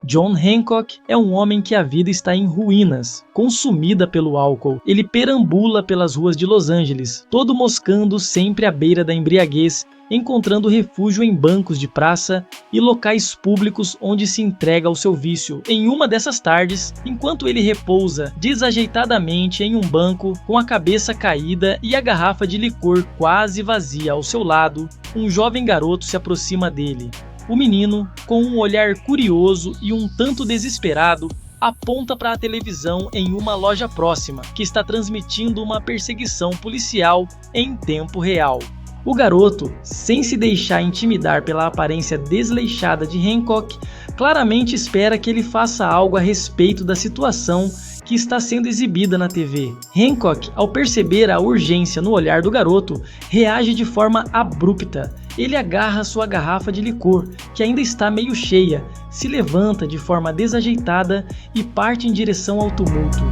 John Hancock é um homem que a vida está em ruínas, consumida pelo álcool. Ele perambula pelas ruas de Los Angeles, todo moscando sempre à beira da embriaguez, encontrando refúgio em bancos de praça e locais públicos onde se entrega ao seu vício. Em uma dessas tardes, enquanto ele repousa desajeitadamente em um banco, com a cabeça caída e a garrafa de licor quase vazia ao seu lado, um jovem garoto se aproxima dele. O menino, com um olhar curioso e um tanto desesperado, aponta para a televisão em uma loja próxima, que está transmitindo uma perseguição policial em tempo real. O garoto, sem se deixar intimidar pela aparência desleixada de Hancock, claramente espera que ele faça algo a respeito da situação que está sendo exibida na TV. Hancock, ao perceber a urgência no olhar do garoto, reage de forma abrupta. Ele agarra sua garrafa de licor, que ainda está meio cheia, se levanta de forma desajeitada e parte em direção ao tumulto.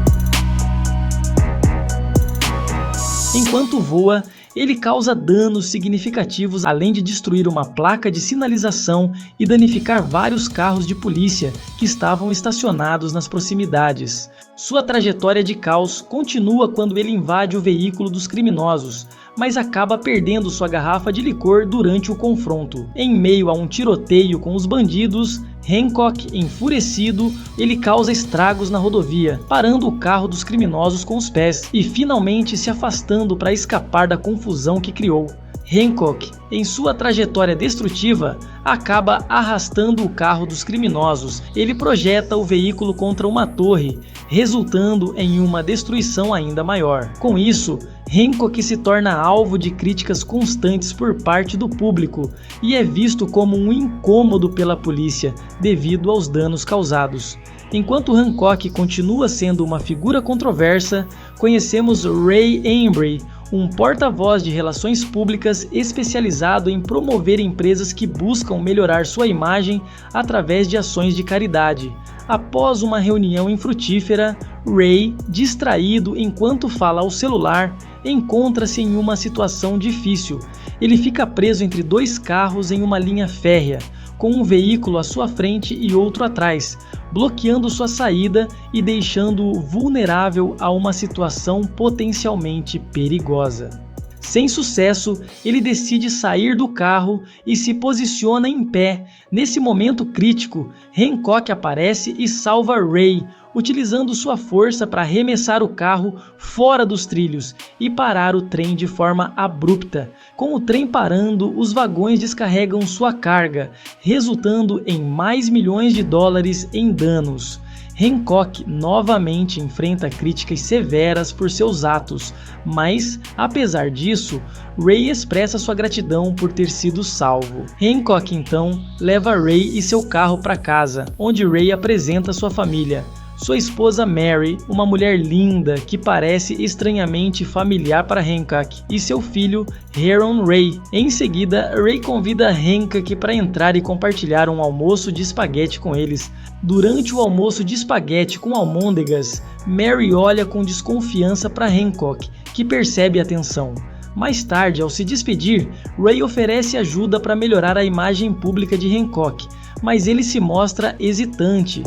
Enquanto voa, ele causa danos significativos, além de destruir uma placa de sinalização e danificar vários carros de polícia que estavam estacionados nas proximidades. Sua trajetória de caos continua quando ele invade o veículo dos criminosos, mas acaba perdendo sua garrafa de licor durante o confronto. Em meio a um tiroteio com os bandidos, Hancock, enfurecido, ele causa estragos na rodovia, parando o carro dos criminosos com os pés e finalmente se afastando para escapar da confusão que criou. Hancock, em sua trajetória destrutiva, acaba arrastando o carro dos criminosos. Ele projeta o veículo contra uma torre, resultando em uma destruição ainda maior. Com isso, Hancock se torna alvo de críticas constantes por parte do público e é visto como um incômodo pela polícia devido aos danos causados. Enquanto Hancock continua sendo uma figura controversa, conhecemos Ray Embry, um porta-voz de relações públicas especializado em promover empresas que buscam melhorar sua imagem através de ações de caridade. Após uma reunião infrutífera, Ray, distraído enquanto fala ao celular, encontra-se em uma situação difícil. Ele fica preso entre dois carros em uma linha férrea, com um veículo à sua frente e outro atrás, bloqueando sua saída e deixando-o vulnerável a uma situação potencialmente perigosa. Sem sucesso, ele decide sair do carro e se posiciona em pé. Nesse momento crítico, Hancock aparece e salva Ray, utilizando sua força para arremessar o carro fora dos trilhos e parar o trem de forma abrupta. Com o trem parando, os vagões descarregam sua carga, resultando em mais milhões de dólares em danos. Hancock novamente enfrenta críticas severas por seus atos, mas, apesar disso, Ray expressa sua gratidão por ter sido salvo. Hancock então leva Ray e seu carro para casa, onde Ray apresenta sua família. Sua esposa Mary, uma mulher linda que parece estranhamente familiar para Hancock, e seu filho Heron Ray. Em seguida, Ray convida Hancock para entrar e compartilhar um almoço de espaguete com eles. Durante o almoço de espaguete com almôndegas, Mary olha com desconfiança para Hancock, que percebe a tensão. Mais tarde, ao se despedir, Ray oferece ajuda para melhorar a imagem pública de Hancock, mas ele se mostra hesitante.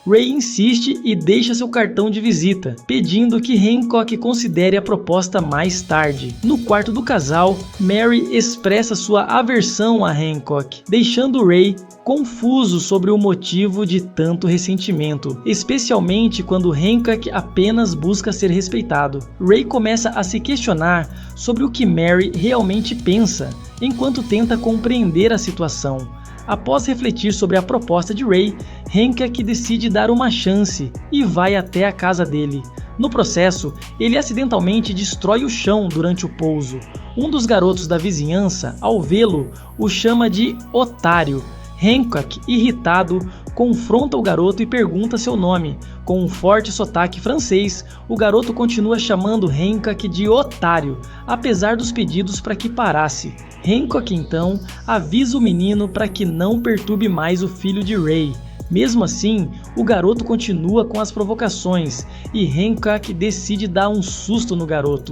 Ray insiste e deixa seu cartão de visita, pedindo que Hancock considere a proposta mais tarde. No quarto do casal, Mary expressa sua aversão a Hancock, deixando Ray confuso sobre o motivo de tanto ressentimento, especialmente quando Hancock apenas busca ser respeitado. Ray começa a se questionar sobre o que Mary realmente pensa, enquanto tenta compreender a situação. Após refletir sobre a proposta de Ray, Hancock decide dar uma chance e vai até a casa dele. No processo, ele acidentalmente destrói o chão durante o pouso. Um dos garotos da vizinhança, ao vê-lo, o chama de otário. Hancock, irritado, confronta o garoto e pergunta seu nome. Com um forte sotaque francês, o garoto continua chamando Hancock de otário, apesar dos pedidos para que parasse. Hancock então avisa o menino para que não perturbe mais o filho de Ray. Mesmo assim, o garoto continua com as provocações e Hancock decide dar um susto no garoto.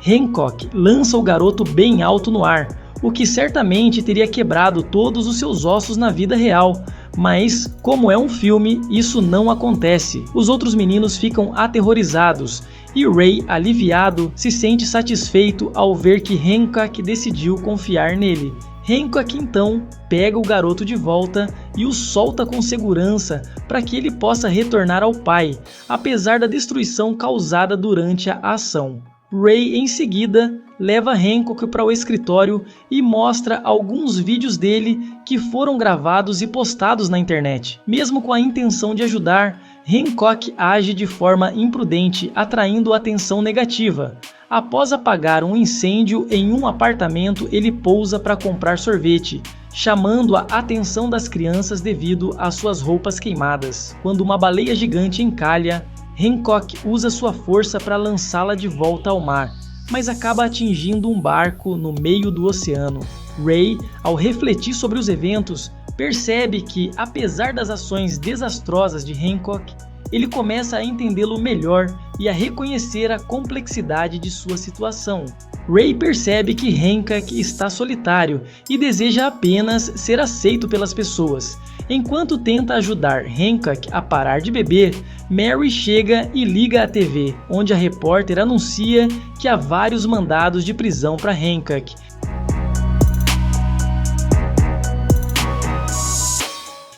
Hancock lança o garoto bem alto no ar, o que certamente teria quebrado todos os seus ossos na vida real. Mas, como é um filme, isso não acontece. Os outros meninos ficam aterrorizados e Ray, aliviado, se sente satisfeito ao ver que Hancock decidiu confiar nele. Hancock então pega o garoto de volta e o solta com segurança para que ele possa retornar ao pai, apesar da destruição causada durante a ação. Ray em seguida leva Hancock para o escritório e mostra alguns vídeos dele que foram gravados e postados na internet. Mesmo com a intenção de ajudar, Hancock age de forma imprudente, atraindo atenção negativa. Após apagar um incêndio em um apartamento, ele pousa para comprar sorvete, chamando a atenção das crianças devido às suas roupas queimadas. Quando uma baleia gigante encalha, Hancock usa sua força para lançá-la de volta ao mar, mas acaba atingindo um barco no meio do oceano. Ray, ao refletir sobre os eventos, percebe que, apesar das ações desastrosas de Hancock, ele começa a entendê-lo melhor e a reconhecer a complexidade de sua situação. Ray percebe que Hancock está solitário e deseja apenas ser aceito pelas pessoas. Enquanto tenta ajudar Hancock a parar de beber, Mary chega e liga a TV, onde a repórter anuncia que há vários mandados de prisão para Hancock.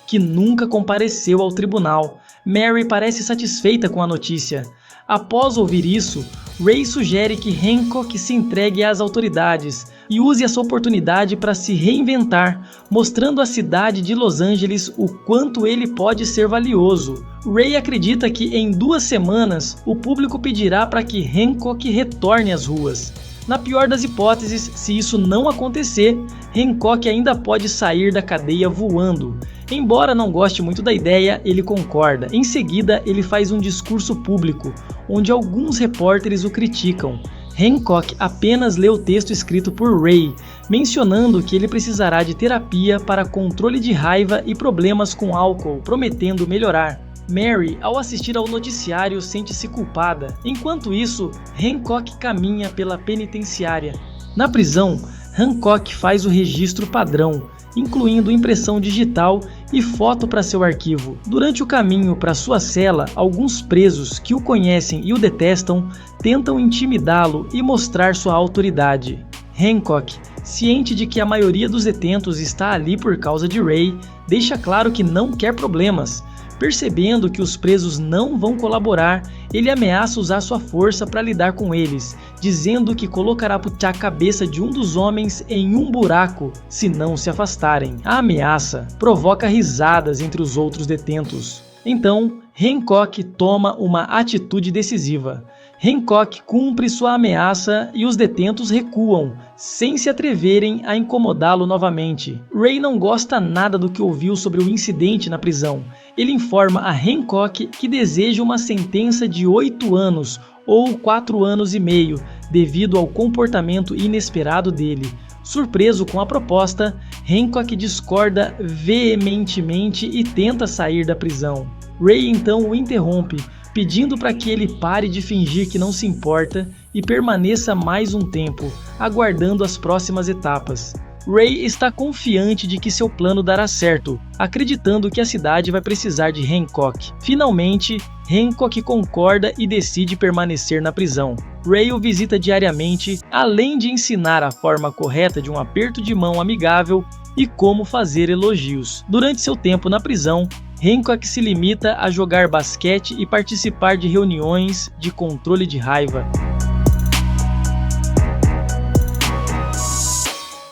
Que nunca compareceu ao tribunal. Mary parece satisfeita com a notícia. Após ouvir isso, Ray sugere que Hancock se entregue às autoridades e use essa oportunidade para se reinventar, mostrando à cidade de Los Angeles o quanto ele pode ser valioso. Ray acredita que em 2 semanas o público pedirá para que Hancock retorne às ruas. Na pior das hipóteses, se isso não acontecer, Hancock ainda pode sair da cadeia voando. Embora não goste muito da ideia, ele concorda. Em seguida, ele faz um discurso público, onde alguns repórteres o criticam. Hancock apenas lê o texto escrito por Ray, mencionando que ele precisará de terapia para controle de raiva e problemas com álcool, prometendo melhorar. Mary, ao assistir ao noticiário, sente-se culpada. Enquanto isso, Hancock caminha pela penitenciária. Na prisão, Hancock faz o registro padrão, incluindo impressão digital e foto para seu arquivo. Durante o caminho para sua cela, alguns presos que o conhecem e o detestam tentam intimidá-lo e mostrar sua autoridade. Hancock, ciente de que a maioria dos detentos está ali por causa de Ray, deixa claro que não quer problemas. Percebendo que os presos não vão colaborar, ele ameaça usar sua força para lidar com eles, dizendo que colocará a cabeça de um dos homens em um buraco se não se afastarem. A ameaça provoca risadas entre os outros detentos. Então, Hancock toma uma atitude decisiva. Hancock cumpre sua ameaça e os detentos recuam, sem se atreverem a incomodá-lo novamente. Ray não gosta nada do que ouviu sobre o incidente na prisão. Ele informa a Hancock que deseja uma sentença de 8 anos ou 4 anos e meio, devido ao comportamento inesperado dele. Surpreso com a proposta, Hancock discorda veementemente e tenta sair da prisão. Ray então o interrompe, pedindo para que ele pare de fingir que não se importa e permaneça mais um tempo, aguardando as próximas etapas. Ray está confiante de que seu plano dará certo, acreditando que a cidade vai precisar de Hancock. Finalmente, Hancock concorda e decide permanecer na prisão. Ray o visita diariamente, além de ensinar a forma correta de um aperto de mão amigável e como fazer elogios. Durante seu tempo na prisão, Hancock se limita a jogar basquete e participar de reuniões de controle de raiva.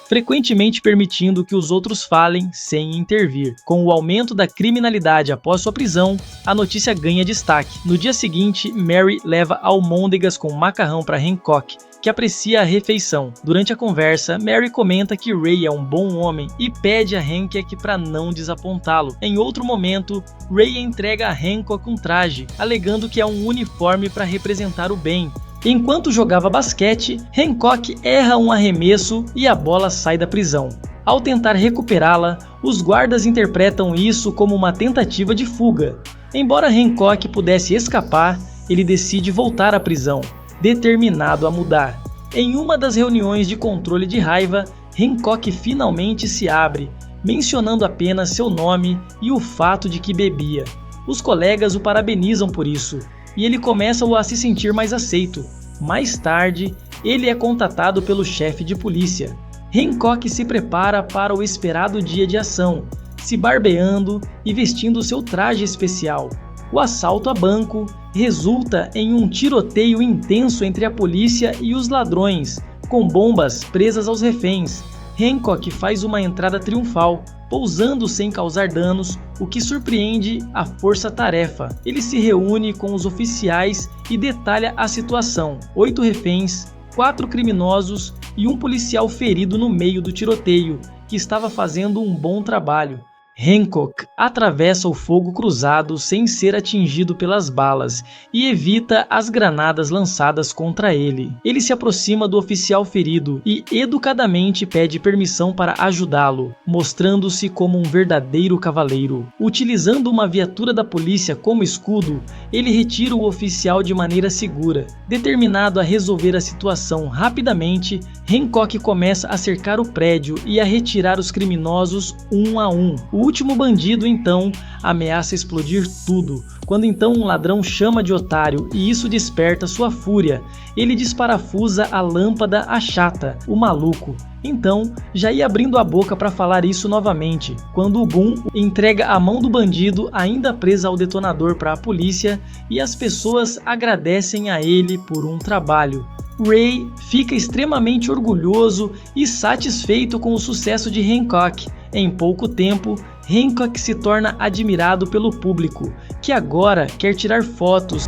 Frequentemente permitindo que os outros falem sem intervir. Com o aumento da criminalidade após sua prisão, a notícia ganha destaque. No dia seguinte, Mary leva almôndegas com macarrão para Hancock, que aprecia a refeição. Durante a conversa, Mary comenta que Ray é um bom homem e pede a Hancock para não desapontá-lo. Em outro momento, Ray entrega a Hancock um traje, alegando que é um uniforme para representar o bem. Enquanto jogava basquete, Hancock erra um arremesso e a bola sai da prisão. Ao tentar recuperá-la, os guardas interpretam isso como uma tentativa de fuga. Embora Hancock pudesse escapar, ele decide voltar à prisão, determinado a mudar. Em uma das reuniões de controle de raiva, Hancock finalmente se abre, mencionando apenas seu nome e o fato de que bebia. Os colegas o parabenizam por isso, e ele começa a se sentir mais aceito. Mais tarde, ele é contatado pelo chefe de polícia. Hancock se prepara para o esperado dia de ação, se barbeando e vestindo seu traje especial. O assalto a banco resulta em um tiroteio intenso entre a polícia e os ladrões, com bombas presas aos reféns. Hancock faz uma entrada triunfal, pousando sem causar danos, o que surpreende a força-tarefa. Ele se reúne com os oficiais e detalha a situação: 8 reféns, 4 criminosos e um policial ferido no meio do tiroteio, que estava fazendo um bom trabalho. Hancock atravessa o fogo cruzado sem ser atingido pelas balas e evita as granadas lançadas contra ele. Ele se aproxima do oficial ferido e educadamente pede permissão para ajudá-lo, mostrando-se como um verdadeiro cavaleiro. Utilizando uma viatura da polícia como escudo, ele retira o oficial de maneira segura. Determinado a resolver a situação rapidamente, Hancock começa a cercar o prédio e a retirar os criminosos um a um. O último bandido, então, ameaça explodir tudo, quando então um ladrão chama de otário e isso desperta sua fúria. Ele desparafusa a lâmpada achata, o maluco. Então, já ia abrindo a boca para falar isso novamente, quando o Boom entrega a mão do bandido ainda presa ao detonador para a polícia e as pessoas agradecem a ele por um trabalho. Ray fica extremamente orgulhoso e satisfeito com o sucesso de Hancock. Em pouco tempo, Hancock se torna admirado pelo público, que agora quer tirar fotos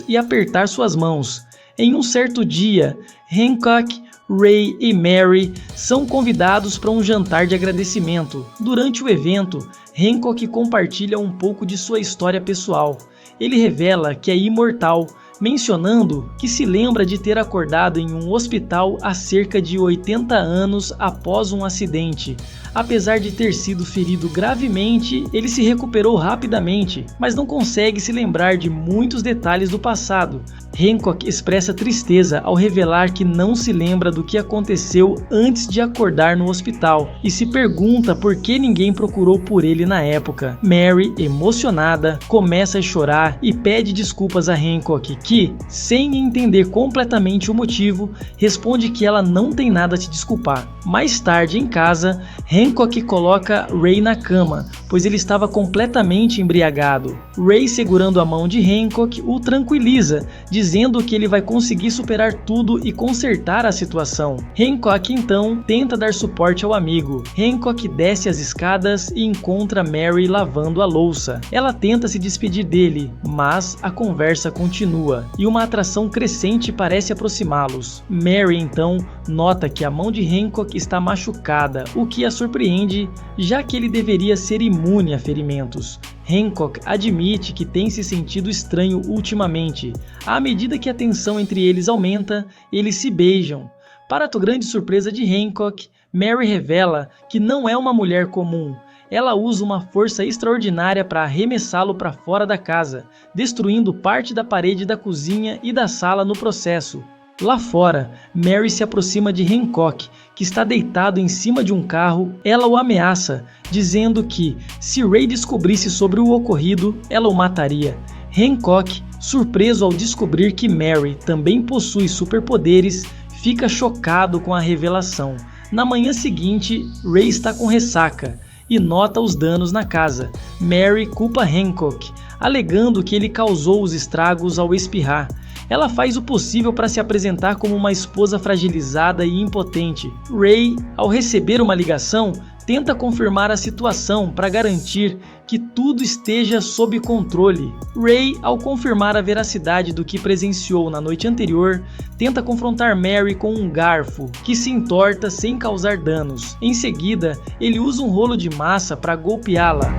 e apertar suas mãos. Em um certo dia, Hancock, Ray e Mary são convidados para um jantar de agradecimento. Durante o evento, Hancock compartilha um pouco de sua história pessoal. Ele revela que é imortal, mencionando que se lembra de ter acordado em um hospital há cerca de 80 anos após um acidente. Apesar de ter sido ferido gravemente, ele se recuperou rapidamente, mas não consegue se lembrar de muitos detalhes do passado. Hancock expressa tristeza ao revelar que não se lembra do que aconteceu antes de acordar no hospital e se pergunta por que ninguém procurou por ele na época. Mary, emocionada, começa a chorar e pede desculpas a Hancock, que, sem entender completamente o motivo, responde que ela não tem nada a se desculpar. Mais tarde, em casa, Hancock coloca Ray na cama, pois ele estava completamente embriagado. Ray, segurando a mão de Hancock, o tranquiliza, dizendo que ele vai conseguir superar tudo e consertar a situação. Hancock então tenta dar suporte ao amigo. Hancock desce as escadas e encontra Mary lavando a louça. Ela tenta se despedir dele, mas a conversa continua e uma atração crescente parece aproximá-los. Mary então nota que a mão de Hancock está machucada, o que a surpreende, já que ele deveria ser imune a ferimentos. Hancock admite que tem se sentido estranho ultimamente. À medida que a tensão entre eles aumenta, eles se beijam. Para a grande surpresa de Hancock, Mary revela que não é uma mulher comum. Ela usa uma força extraordinária para arremessá-lo para fora da casa, destruindo parte da parede da cozinha e da sala no processo. Lá fora, Mary se aproxima de Hancock, que está deitado em cima de um carro. Ela o ameaça, dizendo que, se Ray descobrisse sobre o ocorrido, ela o mataria. Hancock, surpreso ao descobrir que Mary também possui superpoderes, fica chocado com a revelação. Na manhã seguinte, Ray está com ressaca e nota os danos na casa. Mary culpa Hancock, alegando que ele causou os estragos ao espirrar. Ela faz o possível para se apresentar como uma esposa fragilizada e impotente. Ray, ao receber uma ligação, tenta confirmar a situação para garantir que tudo esteja sob controle. Ray, ao confirmar a veracidade do que presenciou na noite anterior, tenta confrontar Mary com um garfo, que se entorta sem causar danos. Em seguida, ele usa um rolo de massa para golpeá-la.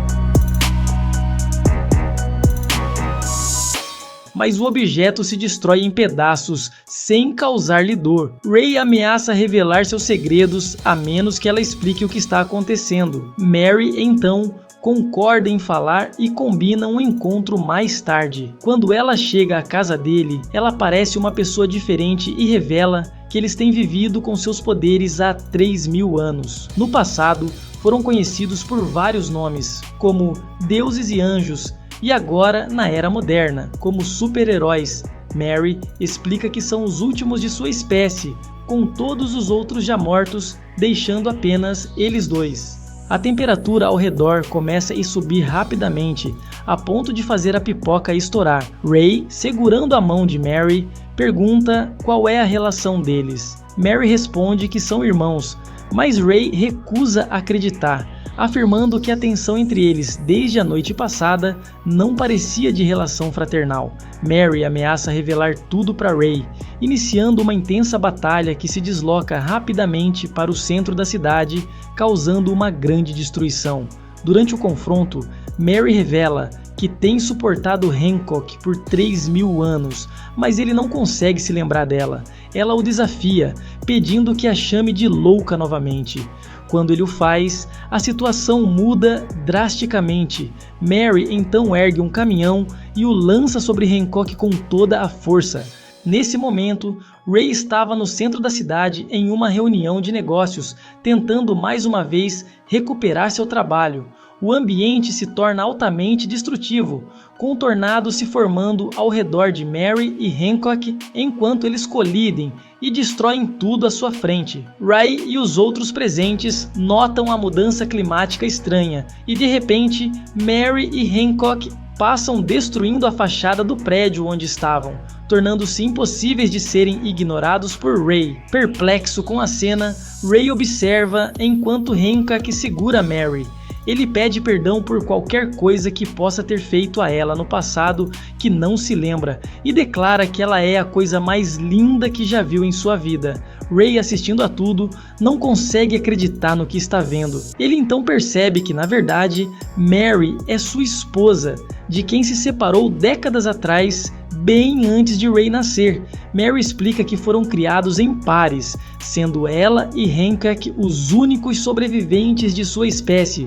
Mas o objeto se destrói em pedaços, sem causar-lhe dor. Ray ameaça revelar seus segredos, a menos que ela explique o que está acontecendo. Mary, então, concorda em falar e combinam um encontro mais tarde. Quando ela chega à casa dele, ela parece uma pessoa diferente e revela que eles têm vivido com seus poderes há 3.000 anos. No passado, foram conhecidos por vários nomes, como deuses e anjos, e agora, na era moderna, como super-heróis. Mary explica que são os últimos de sua espécie, com todos os outros já mortos, deixando apenas eles dois. A temperatura ao redor começa a subir rapidamente, a ponto de fazer a pipoca estourar. Ray, segurando a mão de Mary, pergunta qual é a relação deles. Mary responde que são irmãos, mas Ray recusa acreditar, afirmando que a tensão entre eles desde a noite passada não parecia de relação fraternal. Mary ameaça revelar tudo para Ray, iniciando uma intensa batalha que se desloca rapidamente para o centro da cidade, causando uma grande destruição. Durante o confronto, Mary revela que tem suportado Hancock por 3.000 anos, mas ele não consegue se lembrar dela. Ela o desafia, pedindo que a chame de louca novamente. Quando ele o faz, a situação muda drasticamente. Mary então ergue um caminhão e o lança sobre Hancock com toda a força. Nesse momento, Ray estava no centro da cidade em uma reunião de negócios, tentando mais uma vez recuperar seu trabalho. O ambiente se torna altamente destrutivo, com um tornado se formando ao redor de Mary e Hancock enquanto eles colidem e destroem tudo à sua frente. Ray e os outros presentes notam a mudança climática estranha e de repente Mary e Hancock passam destruindo a fachada do prédio onde estavam, tornando-se impossíveis de serem ignorados por Ray. Perplexo com a cena, Ray observa enquanto Hancock segura Mary. Ele pede perdão por qualquer coisa que possa ter feito a ela no passado que não se lembra e declara que ela é a coisa mais linda que já viu em sua vida. Ray, assistindo a tudo, não consegue acreditar no que está vendo. Ele então percebe que, na verdade, Mary é sua esposa, de quem se separou décadas atrás, bem antes de Ray nascer. Mary explica que foram criados em pares, sendo ela e Hancock os únicos sobreviventes de sua espécie.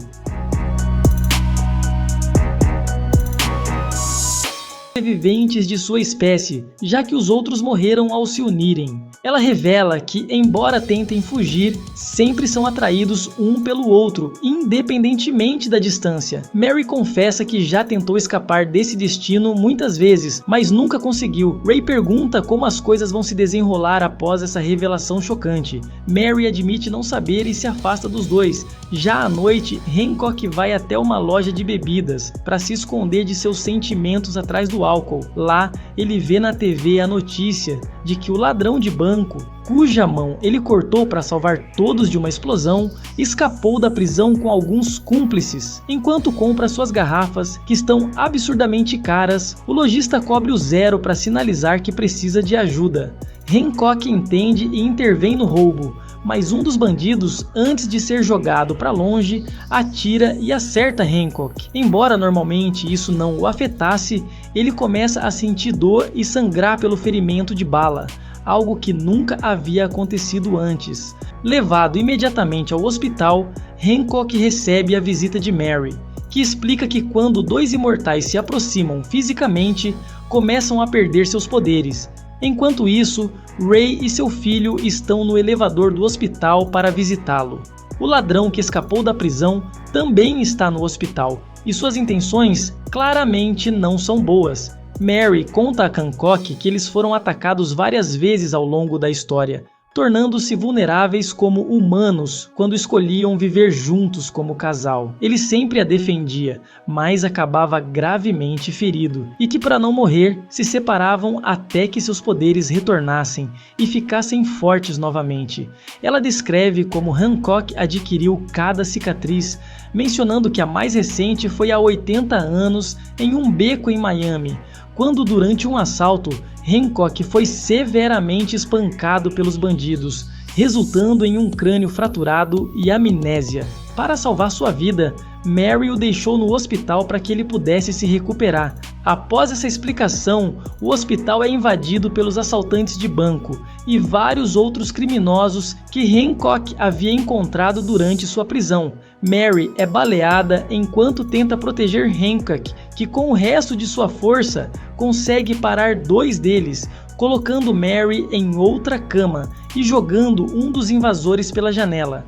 Já que os outros morreram ao se unirem. Ela revela que, embora tentem fugir, sempre são atraídos um pelo outro, independentemente da distância. Mary confessa que já tentou escapar desse destino muitas vezes, mas nunca conseguiu. Ray pergunta como as coisas vão se desenrolar após essa revelação chocante. Mary admite não saber e se afasta dos dois. Já à noite, Hancock vai até uma loja de bebidas para se esconder de seus sentimentos atrás do álcool. Lá, ele vê na TV a notícia de que o ladrão de banco, cuja mão ele cortou para salvar todos de uma explosão, escapou da prisão com alguns cúmplices. Enquanto compra suas garrafas, que estão absurdamente caras, o lojista cobre o zero para sinalizar que precisa de ajuda. Hancock entende e intervém no roubo, mas um dos bandidos, antes de ser jogado para longe, atira e acerta Hancock. Embora normalmente isso não o afetasse, ele começa a sentir dor e sangrar pelo ferimento de bala, algo que nunca havia acontecido antes. Levado imediatamente ao hospital, Hancock recebe a visita de Mary, que explica que quando dois imortais se aproximam fisicamente, começam a perder seus poderes. Enquanto isso, Ray e seu filho estão no elevador do hospital para visitá-lo. O ladrão que escapou da prisão também está no hospital, e suas intenções claramente não são boas. Mary conta a Hancock que eles foram atacados várias vezes ao longo da história, tornando-se vulneráveis como humanos quando escolhiam viver juntos como casal. Ele sempre a defendia, mas acabava gravemente ferido, e que para não morrer, se separavam até que seus poderes retornassem e ficassem fortes novamente. Ela descreve como Hancock adquiriu cada cicatriz, mencionando que a mais recente foi há 80 anos em um beco em Miami, quando durante um assalto, Hancock foi severamente espancado pelos bandidos, resultando em um crânio fraturado e amnésia. Para salvar sua vida, Mary o deixou no hospital para que ele pudesse se recuperar. Após essa explicação, o hospital é invadido pelos assaltantes de banco e vários outros criminosos que Hancock havia encontrado durante sua prisão. Mary é baleada enquanto tenta proteger Hancock, que com o resto de sua força consegue parar 2 deles, colocando Mary em outra cama e jogando um dos invasores pela janela.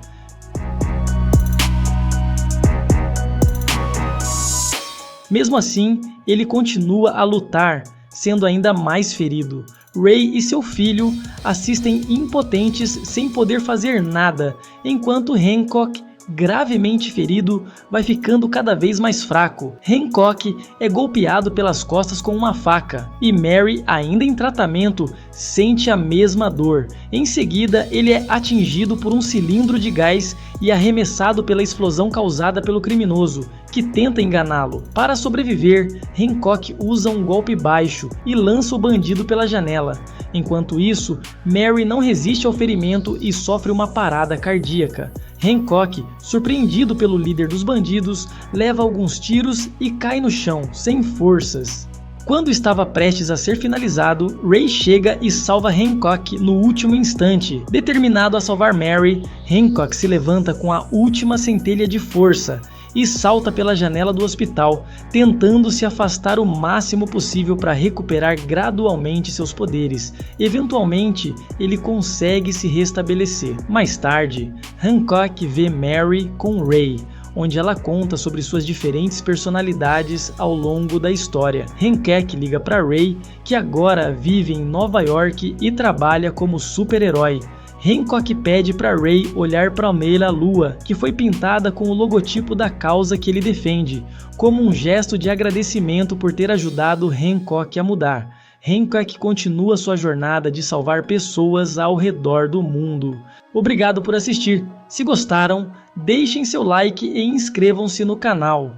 Mesmo assim, ele continua a lutar, sendo ainda mais ferido. Ray e seu filho assistem impotentes sem poder fazer nada, enquanto Hancock, gravemente ferido, vai ficando cada vez mais fraco. Hancock é golpeado pelas costas com uma faca e Mary, ainda em tratamento, sente a mesma dor. Em seguida, ele é atingido por um cilindro de gás e arremessado pela explosão causada pelo criminoso, que tenta enganá-lo. Para sobreviver, Hancock usa um golpe baixo e lança o bandido pela janela. Enquanto isso, Mary não resiste ao ferimento e sofre uma parada cardíaca. Hancock, surpreendido pelo líder dos bandidos, leva alguns tiros e cai no chão, sem forças. Quando estava prestes a ser finalizado, Ray chega e salva Hancock no último instante. Determinado a salvar Mary, Hancock se levanta com a última centelha de força e salta pela janela do hospital, tentando se afastar o máximo possível para recuperar gradualmente seus poderes. Eventualmente, ele consegue se restabelecer. Mais tarde, Hancock vê Mary com Ray, onde ela conta sobre suas diferentes personalidades ao longo da história. Hancock liga para Ray, que agora vive em Nova York e trabalha como super-herói. Hancock pede para Ray olhar para a meia-lua, que foi pintada com o logotipo da causa que ele defende, como um gesto de agradecimento por ter ajudado Hancock a mudar. Hancock continua sua jornada de salvar pessoas ao redor do mundo. Obrigado por assistir. Se gostaram, deixem seu like e inscrevam-se no canal.